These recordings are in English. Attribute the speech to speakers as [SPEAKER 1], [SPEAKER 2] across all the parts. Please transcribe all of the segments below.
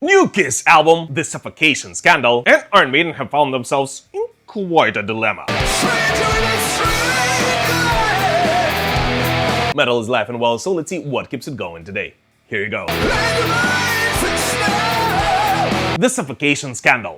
[SPEAKER 1] New Kiss album, The Suffocation scandal, and Iron Maiden have found themselves in quite a dilemma. Metal is life and well, so let's see what keeps it going today. Here you go. The Suffocation scandal.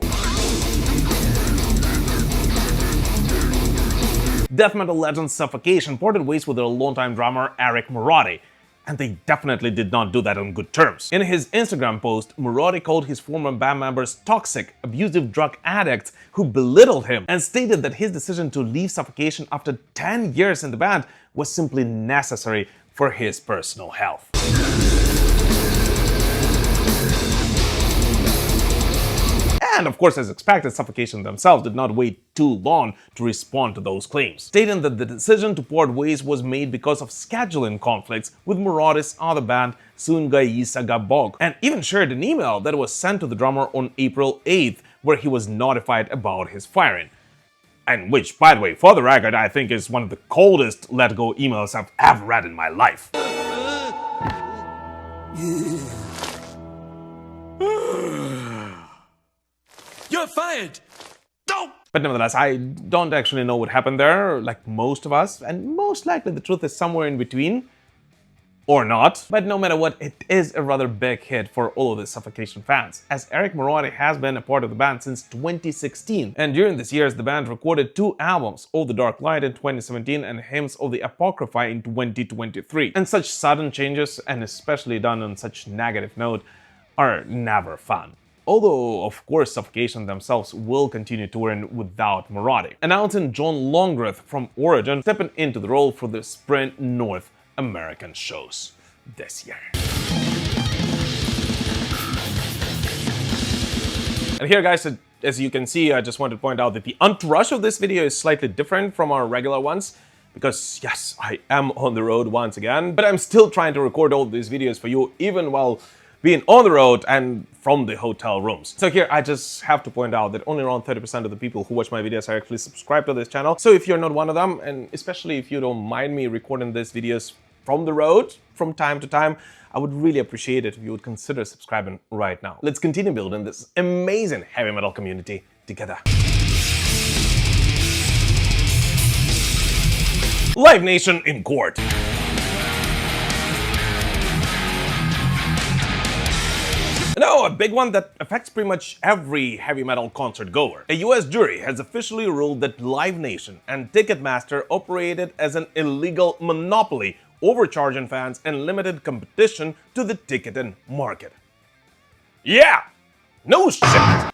[SPEAKER 1] Death metal legend Suffocation parted ways with their longtime drummer Eric Marotti, and they definitely did not do that on good terms. In his Instagram post, Marotti called his former band members toxic, abusive drug addicts who belittled him, and stated that his decision to leave Suffocation after 10 years in the band was simply necessary for his personal health. And of course, as expected, Suffocation themselves did not wait too long to respond to those claims, stating that the decision to part ways was made because of scheduling conflicts with Marotti's other band, Sungai Sagabog, and even shared an email that was sent to the drummer on April 8th, where he was notified about his firing. And which, by the way, for the record, I think is one of the coldest let go emails I've ever read in my life.
[SPEAKER 2] You're fired! Don't!
[SPEAKER 1] But nevertheless, I don't actually know what happened there, like most of us, and most likely the truth is somewhere in between. Or not. But no matter what, it is a rather big hit for all of the Suffocation fans, as Eric Marotti has been a part of the band since 2016, and during these years the band recorded 2 albums, All the Dark Light in 2017 and Hymns of the Apocrypha in 2023. And such sudden changes, and especially done on such negative note, are never fun. Although, of course, Suffocation themselves will continue touring without Marotti, announcing John Longgreth from Origin stepping into the role for the Spring North American shows this year. And here, guys, as you can see, I just want to point out that the entourage of this video is slightly different from our regular ones, because yes, I am on the road once again, but I'm still trying to record all these videos for you, even while being on the road and from the hotel rooms. So here I just have to point out that only around 30% of the people who watch my videos are actually subscribed to this channel. So if you're not one of them, and especially if you don't mind me recording these videos from the road from time to time, I would really appreciate it if you would consider subscribing right now. Let's continue building this amazing heavy metal community together. Live Nation in court. Now, a big one that affects pretty much every heavy metal concert goer. A US jury has officially ruled that Live Nation and Ticketmaster operated as an illegal monopoly, overcharging fans and limited competition to the ticketing market. Yeah! No shit!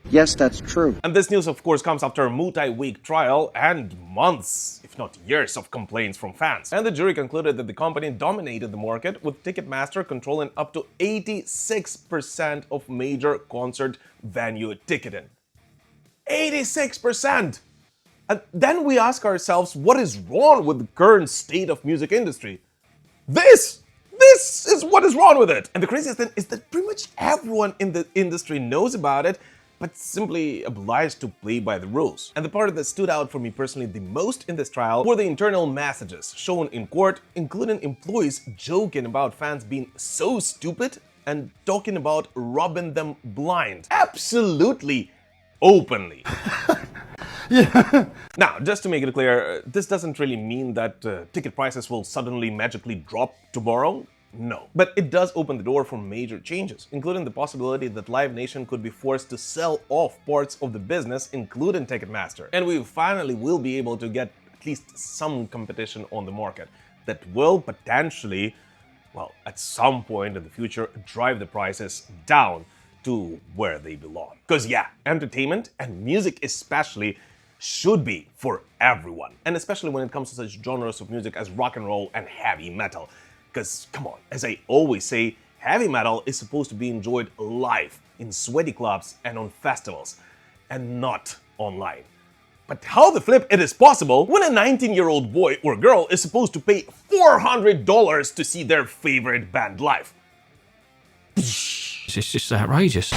[SPEAKER 3] Yes, that's true.
[SPEAKER 1] And this news, of course, comes after a multi-week trial and months, if not years, of complaints from fans. And the jury concluded that the company dominated the market, with Ticketmaster controlling up to 86% of major concert venue ticketing. 86%! And then we ask ourselves, what is wrong with the current state of music industry? This is what is wrong with it! And the craziest thing is that pretty much everyone in the industry knows about it, but simply obliged to play by the rules. And the part that stood out for me personally the most in this trial were the internal messages shown in court, including employees joking about fans being so stupid and talking about robbing them blind. Absolutely openly.
[SPEAKER 3] Yeah.
[SPEAKER 1] Now, just to make it clear, this doesn't really mean that ticket prices will suddenly magically drop tomorrow. No. But it does open the door for major changes, including the possibility that Live Nation could be forced to sell off parts of the business, including Ticketmaster. And we finally will be able to get at least some competition on the market that will potentially, well, at some point in the future, drive the prices down to where they belong. Because yeah, entertainment, and music especially, should be for everyone. And especially when it comes to such genres of music as rock and roll and heavy metal. Because, come on, as I always say, heavy metal is supposed to be enjoyed live, in sweaty clubs and on festivals, and not online. But how the flip it is possible when a 19-year-old boy or girl is supposed to pay $400 to see their favorite band live?
[SPEAKER 2] It's just outrageous.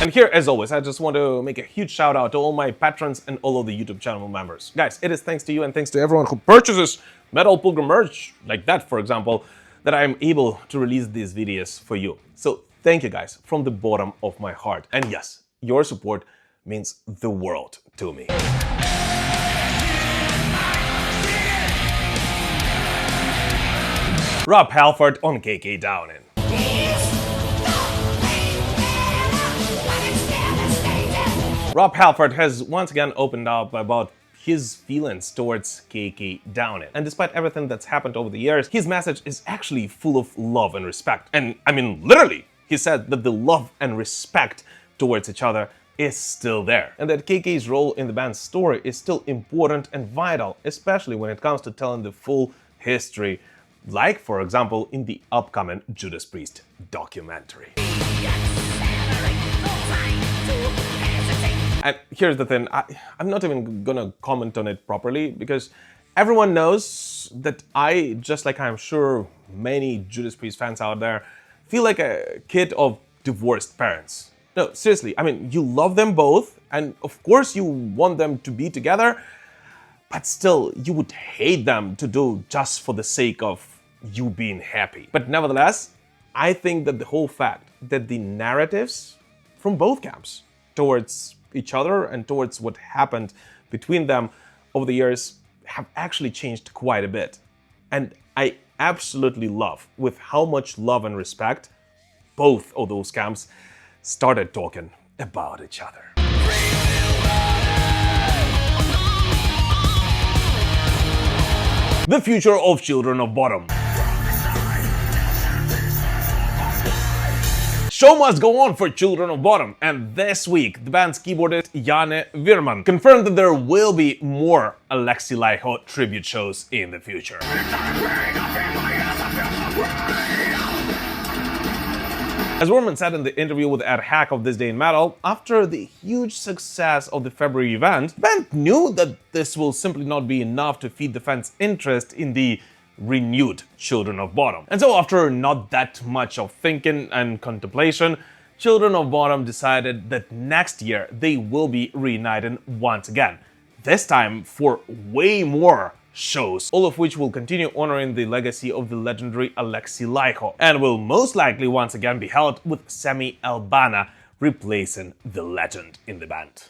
[SPEAKER 1] And here, as always, I just want to make a huge shout out to all my patrons and all of the YouTube channel members. Guys, it is thanks to you and thanks to everyone who purchases Metal Pilgrim merch, like that, for example, that I'm able to release these videos for you. So thank you guys from the bottom of my heart. And yes, your support means the world to me. Rob Halford on KK Downing. Rob Halford has once again opened up about his feelings towards KK Downing. And despite everything that's happened over the years, his message is actually full of love and respect. And I mean, literally, he said that the love and respect towards each other is still there. And that KK's role in the band's story is still important and vital, especially when it comes to telling the full history, like, for example, in the upcoming Judas Priest documentary. And here's the thing, I'm not even gonna comment on it properly because everyone knows that I, just like I'm sure many Judas Priest fans out there, feel like a kid of divorced parents. No, seriously, I mean, you love them both and of course you want them to be together, but still, you would hate them to do just for the sake of you being happy. But nevertheless, I think that the whole fact that the narratives from both camps towards each other and towards what happened between them over the years have actually changed quite a bit. And I absolutely love with how much love and respect both of those camps started talking about each other. The future of Children of Bodom. Show must go on for Children of Bodom, and this week the band's keyboardist Janne Virman confirmed that there will be more Alexi Laiho tribute shows in the future. As Virman said in the interview with Ed Hack of This Day in Metal, after the huge success of the February event, the band knew that this will simply not be enough to feed the fans' interest in the renewed Children of Bodom. And so after not that much of thinking and contemplation, Children of Bodom decided that next year they will be reuniting once again. This time for way more shows, all of which will continue honoring the legacy of the legendary Alexi Laiho, and will most likely once again be held with Sami Albana replacing the legend in the band.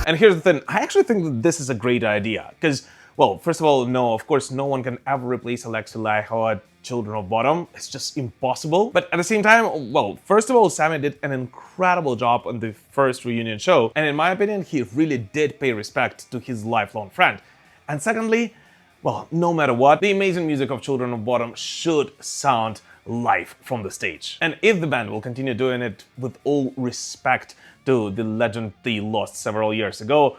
[SPEAKER 1] And here's the thing, I actually think that this is a great idea, because, well, first of all, no, of course, no one can ever replace Alexi Laiho at Children of Bodom. It's just impossible. But at the same time, well, first of all, Sami did an incredible job on the first reunion show, and in my opinion, he really did pay respect to his lifelong friend. And secondly, well, no matter what, the amazing music of Children of Bodom should sound live from the stage. And if the band will continue doing it with all respect to the legend they lost several years ago,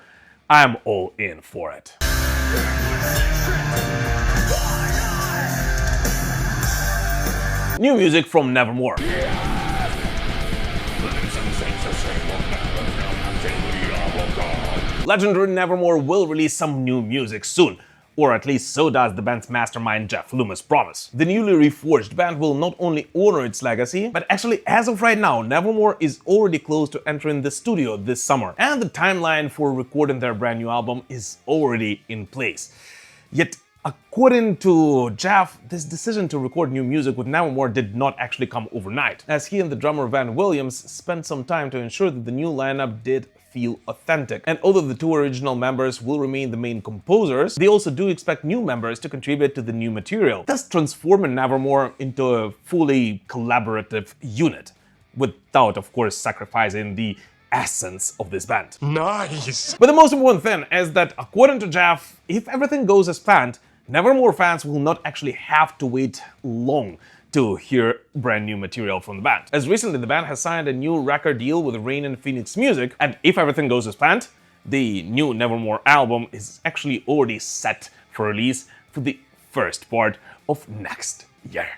[SPEAKER 1] I'm all in for it. New music from Nevermore. Legendary Nevermore will release some new music soon, or at least so does the band's mastermind Jeff Loomis promise. The newly reforged band will not only honor its legacy, but actually as of right now, Nevermore is already close to entering the studio this summer, and the timeline for recording their brand new album is already in place. Yet, according to Jeff, this decision to record new music with Nevermore did not actually come overnight, as he and the drummer Van Williams spent some time to ensure that the new lineup did feel authentic. And although the two original members will remain the main composers, they also do expect new members to contribute to the new material, thus transforming Nevermore into a fully collaborative unit, without, of course, sacrificing the essence of this band.
[SPEAKER 2] Nice!
[SPEAKER 1] But the most important thing is that, according to Jeff, if everything goes as planned, Nevermore fans will not actually have to wait long to hear brand new material from the band. As recently the band has signed a new record deal with Rain and Phoenix Music, and if everything goes as planned, the new Nevermore album is actually already set for release for the first part of next year.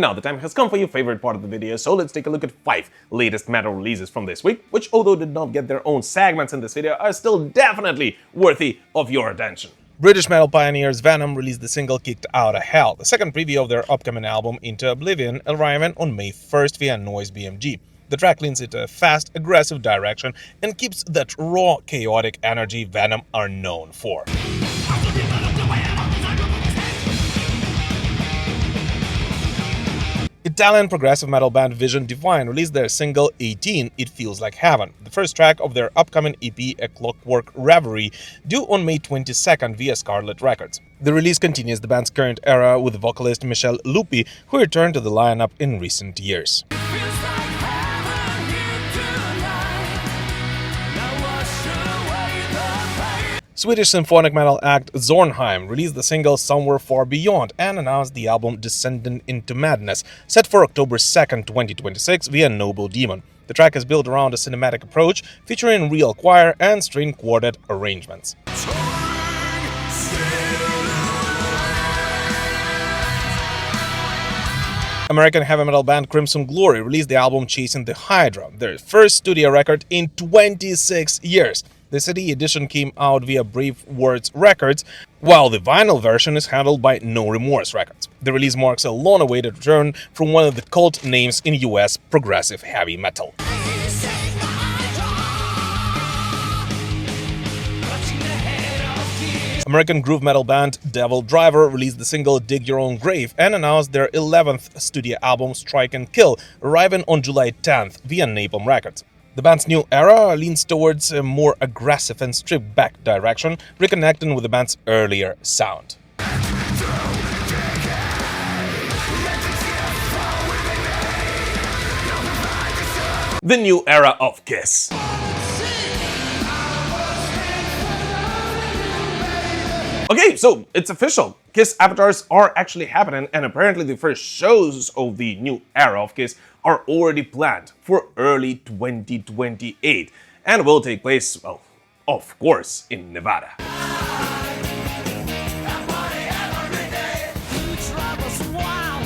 [SPEAKER 1] And now the time has come for your favorite part of the video, so let's take a look at 5 latest metal releases from this week, which although did not get their own segments in this video, are still definitely worthy of your attention. British metal pioneers Venom released the single Kicked Out of Hell, the second preview of their upcoming album Into Oblivion, arriving on May 1st via Noise BMG. The track leans into a fast, aggressive direction and keeps that raw, chaotic energy Venom are known for. Italian progressive metal band Vision Divine released their single 18, It Feels Like Heaven, the first track of their upcoming EP A Clockwork Reverie, due on May 22nd via Scarlet Records. The release continues the band's current era with vocalist Michel Lupi, who returned to the lineup in recent years. Swedish symphonic metal act Zornheim released the single Somewhere Far Beyond and announced the album Descending into Madness, set for October 2nd, 2026 via Noble Demon. The track is built around a cinematic approach, featuring real choir and string quartet arrangements. American heavy metal band Crimson Glory released the album Chasing the Hydra, their first studio record in 26 years. The CD edition came out via Brave Words Records, while the vinyl version is handled by No Remorse Records. The release marks a long-awaited return from one of the cult names in US progressive heavy metal. American groove metal band Devildriver released the single Dig Your Own Grave and announced their 11th studio album Strike and Kill, arriving on July 10th via Napalm Records. The band's new era leans towards a more aggressive and stripped-back direction, reconnecting with the band's earlier sound. The new era of Kiss. Okay, so it's official. Kiss avatars are actually happening, and apparently the first shows of the new era of Kiss are already planned for early 2028 and will take place, well, of course, in Nevada.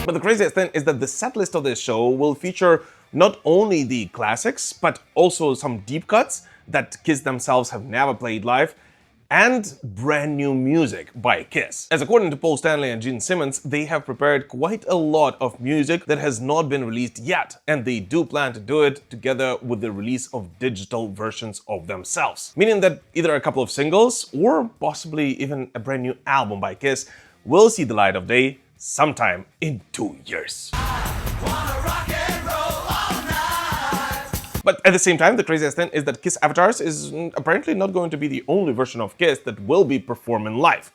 [SPEAKER 1] But the craziest thing is that the setlist of this show will feature not only the classics, but also some deep cuts that Kiss themselves have never played live, and brand new music by Kiss. As according to Paul Stanley and Gene Simmons, they have prepared quite a lot of music that has not been released yet, and they do plan to do it together with the release of digital versions of themselves. Meaning that either a couple of singles, or possibly even a brand new album by Kiss, will see the light of day sometime in 2 years. But at the same time, the craziest thing is that Kiss Avatars is apparently not going to be the only version of Kiss that will be performing live,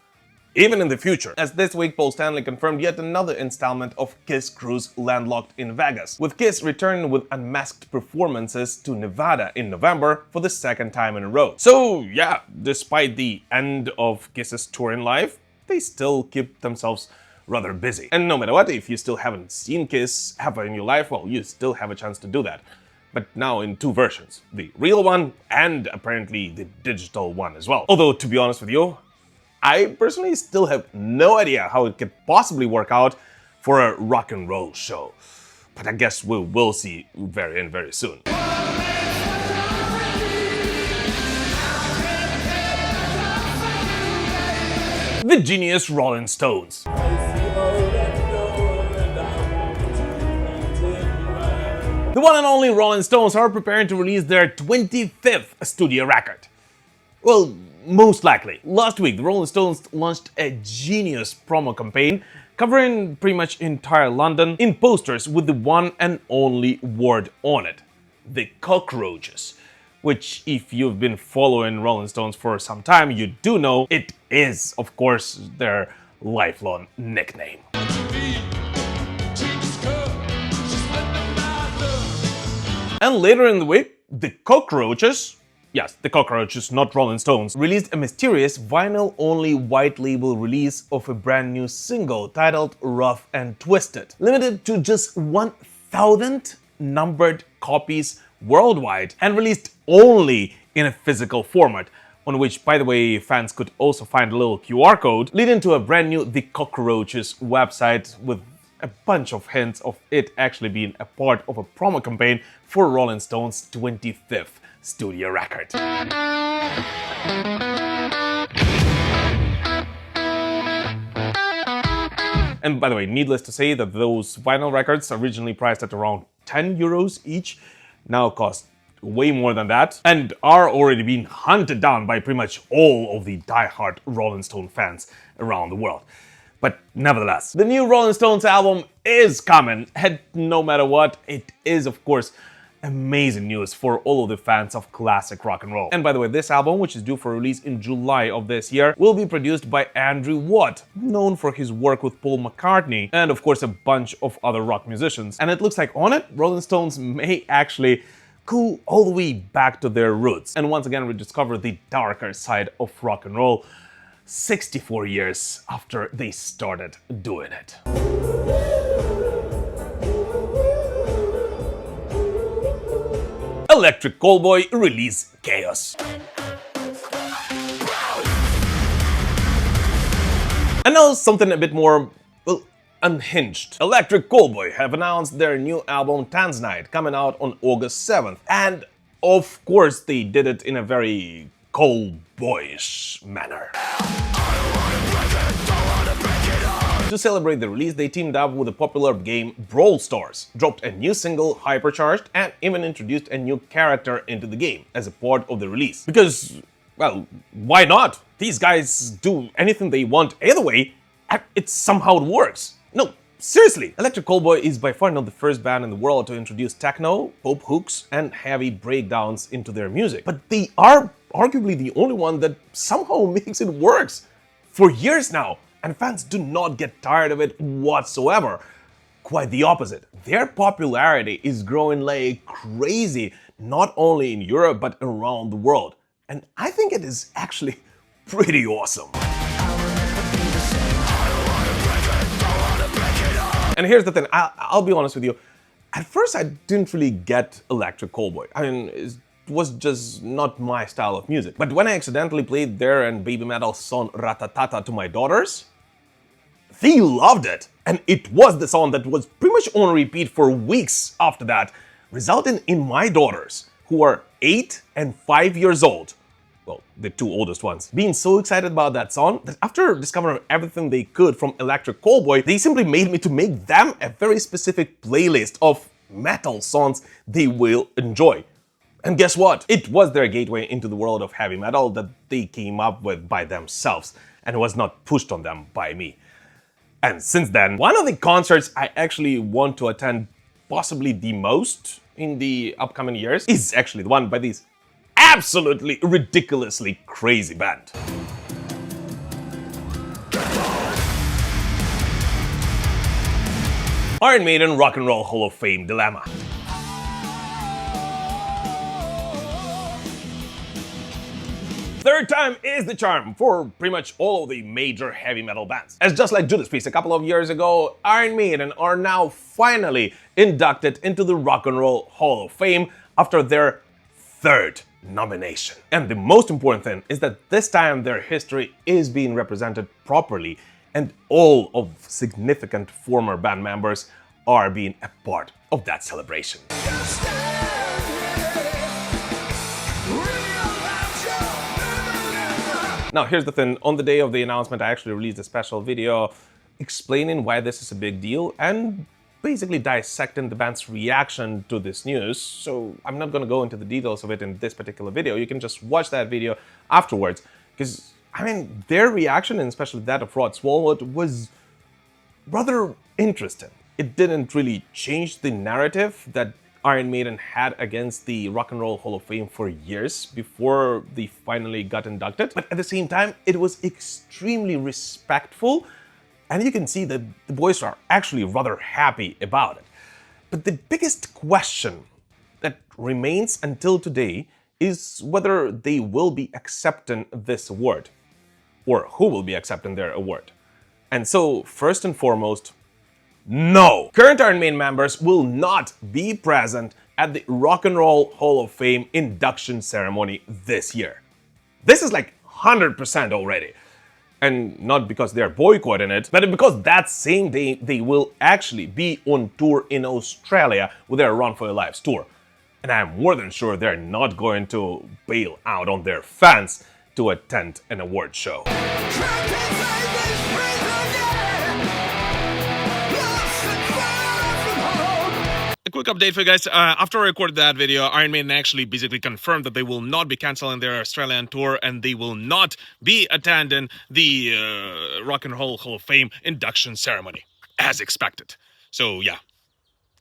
[SPEAKER 1] even in the future, as this week Paul Stanley confirmed yet another installment of Kiss Cruise Landlocked in Vegas, with Kiss returning with unmasked performances to Nevada in November for the second time in a row. So yeah, despite the end of Kiss's touring life, they still keep themselves rather busy. And no matter what, if you still haven't seen Kiss ever in your life, well, you still have a chance to do that. But now in 2 versions, the real one and apparently the digital one as well. Although, to be honest with you, I personally still have no idea how it could possibly work out for a rock and roll show. But I guess we will see very soon. The genius Rolling Stones. The one and only Rolling Stones are preparing to release their 25th studio record. Well, most likely. Last week, the Rolling Stones launched a genius promo campaign covering pretty much entire London in posters with the one and only word on it: the cockroaches. Which, if you've been following Rolling Stones for some time, you do know it is, of course, their lifelong nickname. And later in the week, the Cockroaches, yes, the Cockroaches, not Rolling Stones, released a mysterious vinyl-only white label release of a brand new single titled Rough and Twisted, limited to just 1,000 numbered copies worldwide and released only in a physical format, on which, by the way, fans could also find a little QR code leading to a brand new The Cockroaches website with a bunch of hints of it actually being a part of a promo campaign for Rolling Stone's 25th studio record. And by the way, needless to say that those vinyl records, originally priced at around 10 euros each, now cost way more than that, and are already being hunted down by pretty much all of the die-hard Rolling Stone fans around the world. But nevertheless, the new Rolling Stones album is coming, and no matter what, it is of course amazing news for all of the fans of classic rock and roll. And by the way, this album, which is due for release in July of this year, will be produced by Andrew Watt, known for his work with Paul McCartney and of course a bunch of other rock musicians. And it looks like on it, Rolling Stones may actually go all the way back to their roots and once again rediscover the darker side of rock and roll 64 years after they started doing it. Electric Callboy release chaos. And now something a bit more, well, unhinged. Electric Callboy have announced their new album Tanzanite, coming out on August 7th. And of course they did it in a very Callboyish manner. To celebrate the release, they teamed up with the popular game Brawl Stars, dropped a new single, Hypercharged, and even introduced a new character into the game as a part of the release. Because, well, why not? These guys do anything they want either way, and it somehow works. No, seriously, Electric Callboy is by far not the first band in the world to introduce techno, pop hooks, and heavy breakdowns into their music. But they are arguably the only one that somehow makes it works for years now. And fans do not get tired of it whatsoever. Quite the opposite. Their popularity is growing like crazy, not only in Europe but around the world. And I think it is actually pretty awesome. And here's the thing, I'll be honest with you. At first I didn't really get Electric Callboy. I mean, it was just not my style of music. But when I accidentally played their and Baby Metal's song Ratatata to my daughters, they loved it. And it was the song that was pretty much on repeat for weeks after that, resulting in my daughters, who are 8 and 5 years old, well, the two oldest ones, being so excited about that song that after discovering everything they could from Electric Callboy, they simply made me to make them a very specific playlist of metal songs they will enjoy. And guess what? It was their gateway into the world of heavy metal that they came up with by themselves and was not pushed on them by me. And since then, one of the concerts I actually want to attend possibly the most in the upcoming years is actually the one by this absolutely ridiculously crazy band. Iron Maiden Rock and Roll Hall of Fame Dilemma. Third time is the charm for pretty much all of the major heavy metal bands. As just like Judas Priest a couple of years ago, Iron Maiden are now finally inducted into the Rock and Roll Hall of Fame after their third nomination. And the most important thing is that this time their history is being represented properly and all of significant former band members are being a part of that celebration. Now here's the thing, on the day of the announcement I actually released a special video explaining why this is a big deal and basically dissecting the band's reaction to this news, so I'm not gonna go into the details of it in this particular video. You can just watch that video afterwards, because I mean, their reaction, and especially that of Rod Stewart, was rather interesting. It didn't really change the narrative that Iron Maiden had against the Rock and Roll Hall of Fame for years before they finally got inducted, but at the same time, it was extremely respectful, and you can see that the boys are actually rather happy about it. But the biggest question that remains until today is whether they will be accepting this award, or who will be accepting their award. And so, first and foremost, no! Current Iron Maiden members will not be present at the Rock and Roll Hall of Fame induction ceremony this year. This is like 100% already. And not because they're boycotting it, but because that same day they will actually be on tour in Australia with their Run for Your Lives tour. And I'm more than sure they're not going to bail out on their fans to attend an award show.
[SPEAKER 4] A quick update for you guys. After I recorded that video, Iron Maiden actually basically confirmed that they will not be canceling their Australian tour and they will not be attending the Rock and Roll Hall of Fame induction ceremony, as expected. So yeah,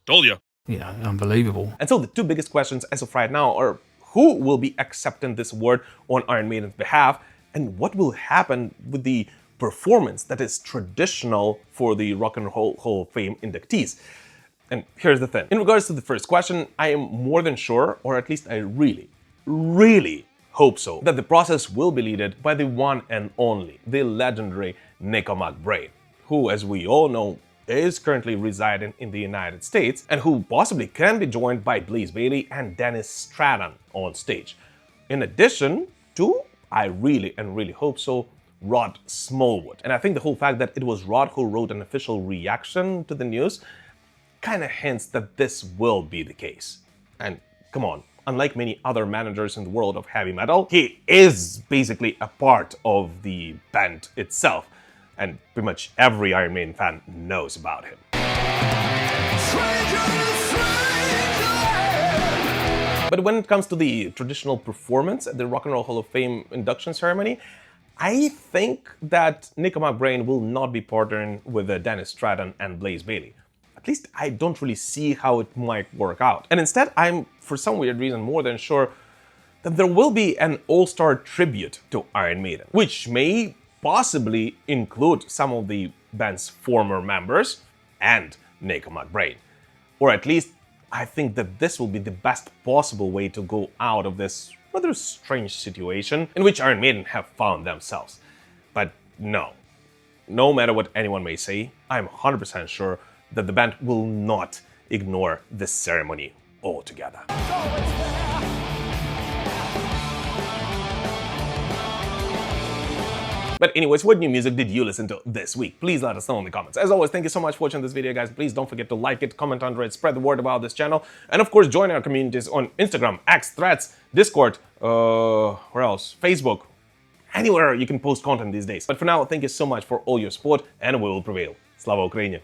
[SPEAKER 4] told you.
[SPEAKER 2] Yeah, unbelievable.
[SPEAKER 1] And so the two biggest questions as of right now are who will be accepting this award on Iron Maiden's behalf, and what will happen with the performance that is traditional for the Rock and Roll Hall of Fame inductees. And here's the thing. In regards to the first question, I am more than sure, or at least I really hope so, that the process will be led by the one and only, the legendary Nico McBrain, who, as we all know, is currently residing in the United States and who possibly can be joined by Blaze Bayley and Dennis Stratton on stage. In addition to, I really hope so, Rod Smallwood. And I think the whole fact that it was Rod who wrote an official reaction to the news kind of hints that this will be the case. And come on, unlike many other managers in the world of heavy metal, he is basically a part of the band itself, and pretty much every Iron Maiden fan knows about him. But when it comes to the traditional performance at the Rock and Roll Hall of Fame induction ceremony, I think that Nico McBrain will not be partnering with Dennis Stratton and Blaze Bayley. At least I don't really see how it might work out. And instead, I'm, for some weird reason, more than sure that there will be an all-star tribute to Iron Maiden, which may possibly include some of the band's former members and Nico McBrain. Or at least, I think that this will be the best possible way to go out of this rather strange situation in which Iron Maiden have found themselves. But no matter what anyone may say, I'm 100% sure that the band will not ignore this ceremony altogether. But anyways, what new music did you listen to this week? Please let us know in the comments. As always, thank you so much for watching this video, guys. Please don't forget to like it, comment under it, spread the word about this channel, and of course, join our communities on Instagram, X, Threads, Discord, where else? Facebook, anywhere you can post content these days. But for now, thank you so much for all your support, and we will prevail. Slava Ukraini!